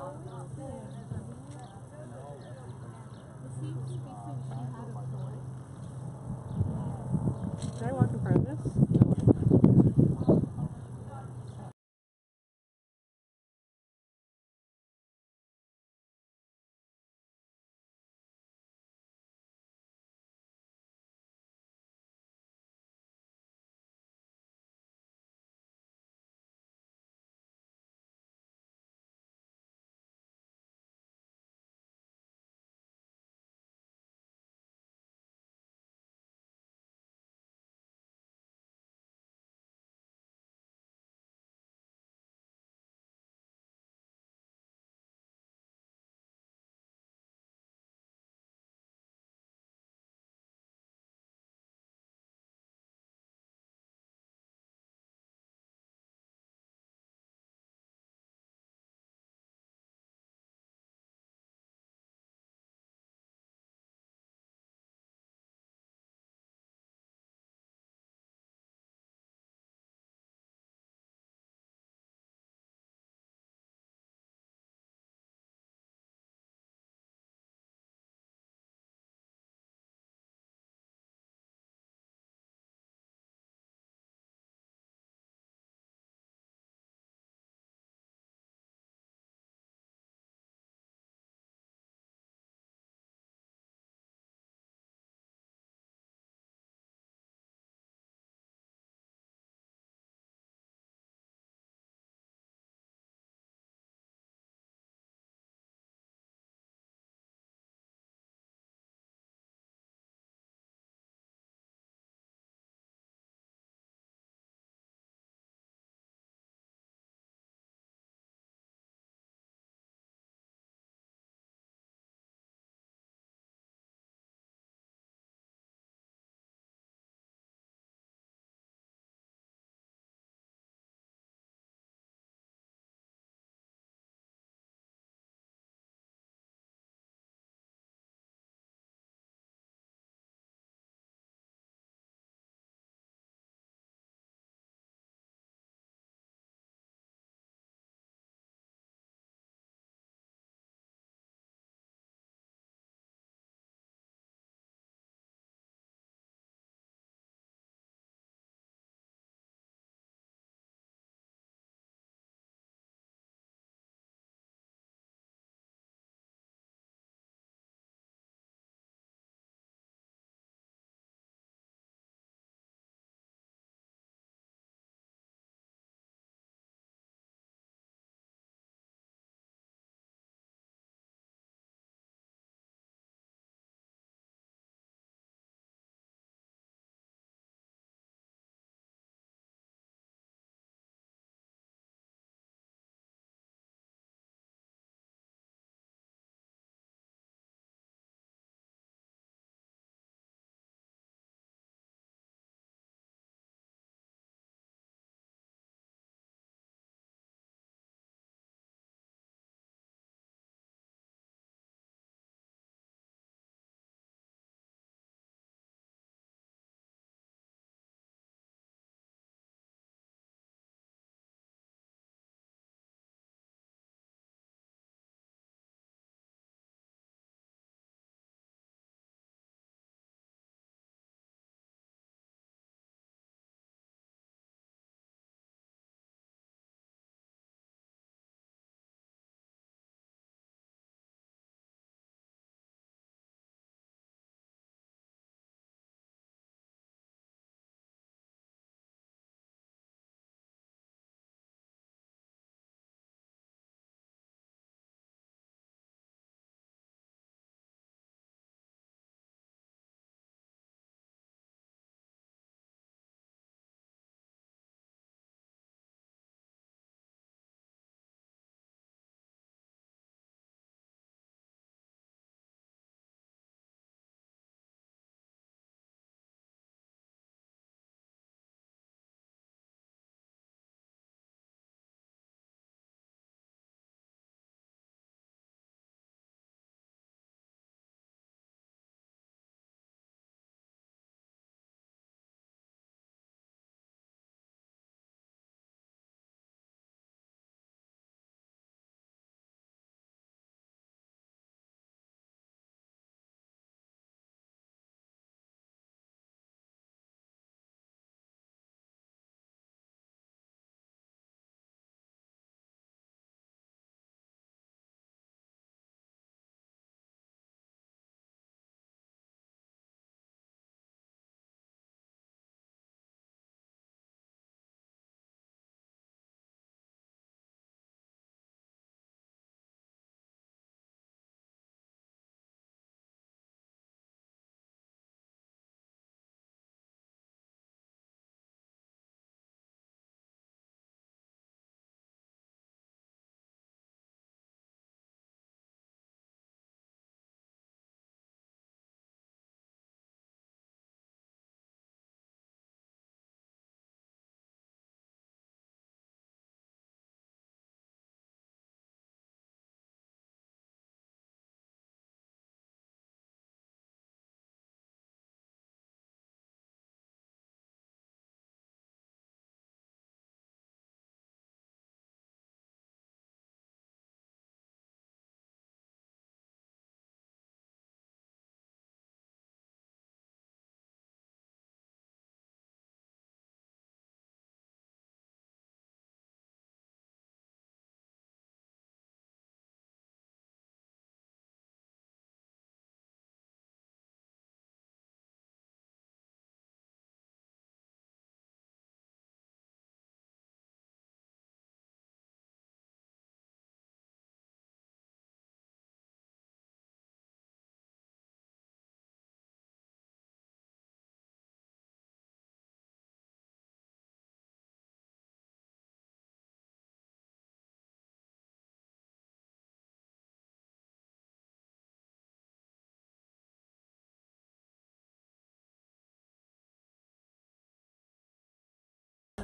Can I walk in front of this?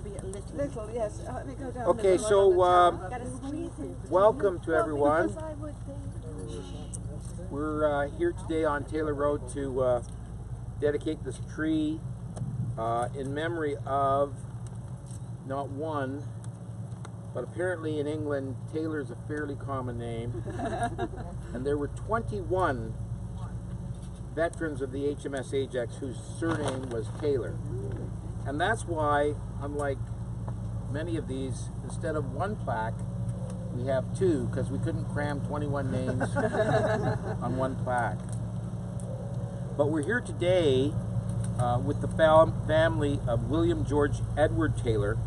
to be a little. Little, yes. Let me go down. Okay, the so Gotta squeeze it. welcome to everyone. Because I would think. We're here today on Taylor Road to dedicate this tree in memory of not one, but apparently in England, Taylor's a fairly common name. And there were 21 veterans of the HMS Ajax whose surname was Taylor. And that's why, unlike many of these, instead of one plaque, we have two, because we couldn't cram 21 names on one plaque. But we're here today with the family of William George Edward Taylor,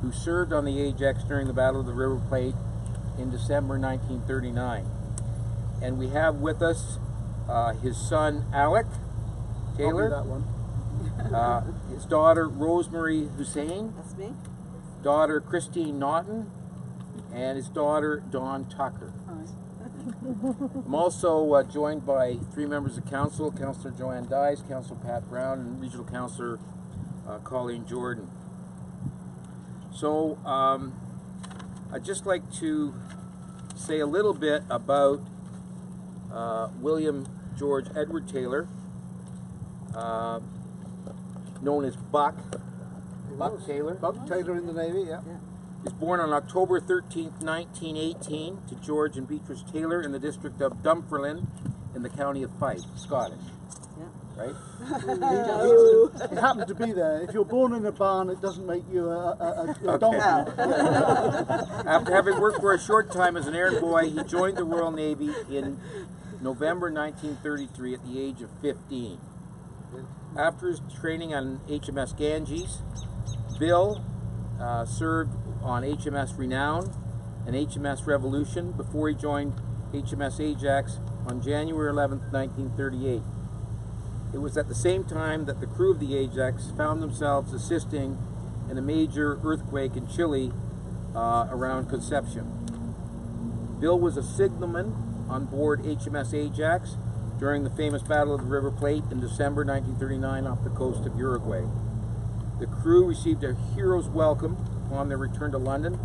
who served on the Ajax during the Battle of the River Plate in December 1939. And we have with us his son Alec Taylor, that one. his daughter Rosemary Hussein, That's me. daughter Christine Naughton, and his daughter Dawn Tucker. I'm also joined by three members of council: Councillor Joanne Dyes, Councillor Pat Brown, and Regional Councillor Colleen Jordan. So I'd just like to say a little bit about William George Edward Taylor, known as Buck Taylor. Buck Taylor in the Navy, yeah. He was born on October 13th, 1918 to George and Beatrice Taylor in the district of Dunfermline in the county of Fife, Scottish. Right? It happened to be there. If you're born in a barn, it doesn't make you a donkey. After having worked for a short time as an errand boy, he joined the Royal Navy in November 1933 at the age of 15. After his training on HMS Ganges, Bill served on HMS Renown and HMS Revolution before he joined HMS Ajax on January 11th, 1938. It was at the same time that the crew of the Ajax found themselves assisting in a major earthquake in Chile around Concepcion. Bill was a signalman on board HMS Ajax during the famous Battle of the River Plate in December 1939 off the coast of Uruguay. The crew received a hero's welcome upon their return to London,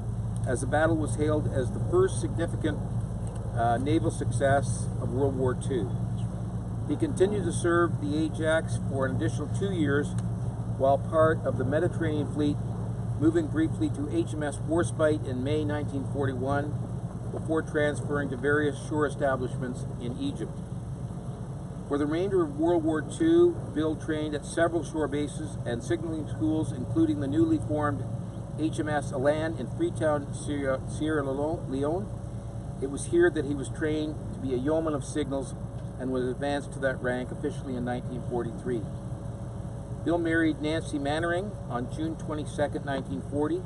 as the battle was hailed as the first significant naval success of World War II. He continued to serve the Ajax for an additional 2 years while part of the Mediterranean Fleet, moving briefly to HMS Warspite in May 1941 before transferring to various shore establishments in Egypt. For the remainder of World War II, Bill trained at several shore bases and signaling schools, including the newly formed HMS Elan in Freetown, Sierra Leone. It was here that he was trained to be a yeoman of signals and was advanced to that rank officially in 1943. Bill married Nancy Mannering on June 22, 1940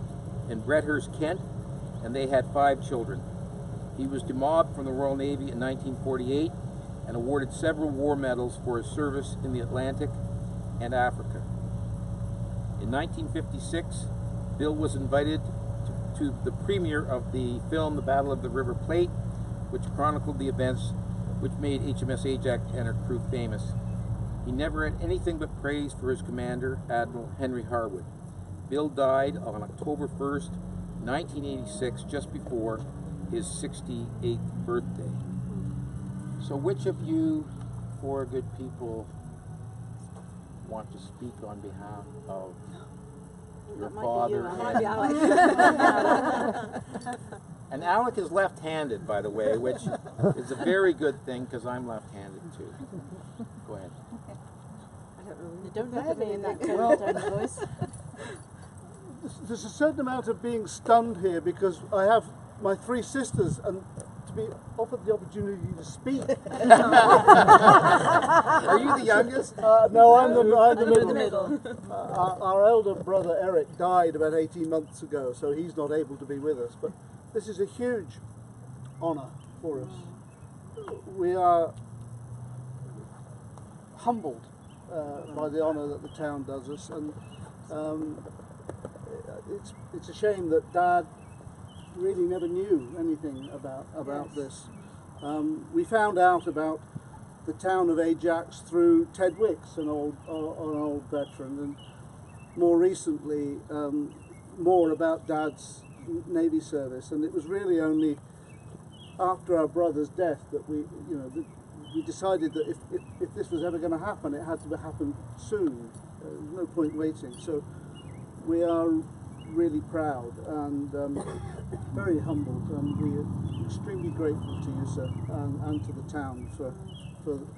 in Bredhurst, Kent, and they had 5 children. He was demobbed from the Royal Navy in 1948 and awarded several war medals for his service in the Atlantic and Africa. In 1956, Bill was invited to the premiere of the film The Battle of the River Plate, which chronicled the events which made HMS Ajax and her crew famous. He never had anything but praise for his commander, Admiral Henry Harwood. Bill died on October 1st, 1986, just before his 68th birthday. So which of you four good people want to speak on behalf of your father? And Alec is left-handed, by the way, which is a very good thing because I'm left-handed too. Go ahead. You don't have to be in that kind of tone of voice. There's a certain amount of being stunned here because I have my 3 sisters and to be offered the opportunity to speak. Are you the youngest? No, I'm the middle. The middle. Our elder brother Eric died about 18 months ago, so he's not able to be with us. But this is a huge honour for us. We are humbled by the honour that the town does us, and it's a shame that Dad really never knew anything about this. We found out about the town of Ajax through Ted Wicks, an old veteran, and more recently more about Dad's Navy service, and it was really only after our brother's death that we decided that if this was ever going to happen, it had to happen soon. There's no point waiting. So we are really proud and very humbled, and we're extremely grateful to you, sir, and to the town for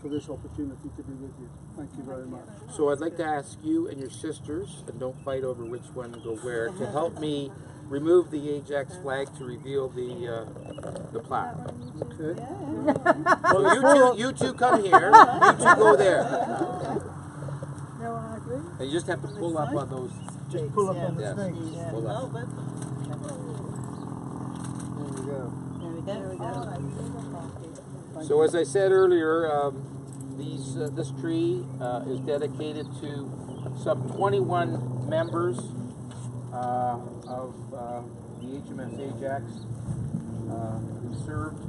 this opportunity to be with you. Thank you very much. So I'd like to ask you and your sisters, and don't fight over which one to go where, to help me remove the Ajax flag to reveal the plaque. Okay. So you two come here, you two go there. No, I agree. And you just have to pull up on those. Just pull up on the Yes, stakes. just pull up. There we go. There we go. So as I said earlier, this tree is dedicated to some 21 members of the HMS Ajax who served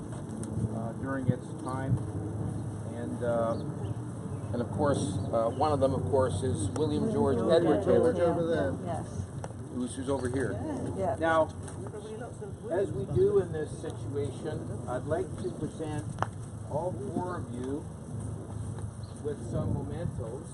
during its time, and of course one of them, of course, is William George Edward Taylor, Over there. Yes. who's over here. Yeah. Now, as we do in this situation, I'd like to present all four of you with some mementos.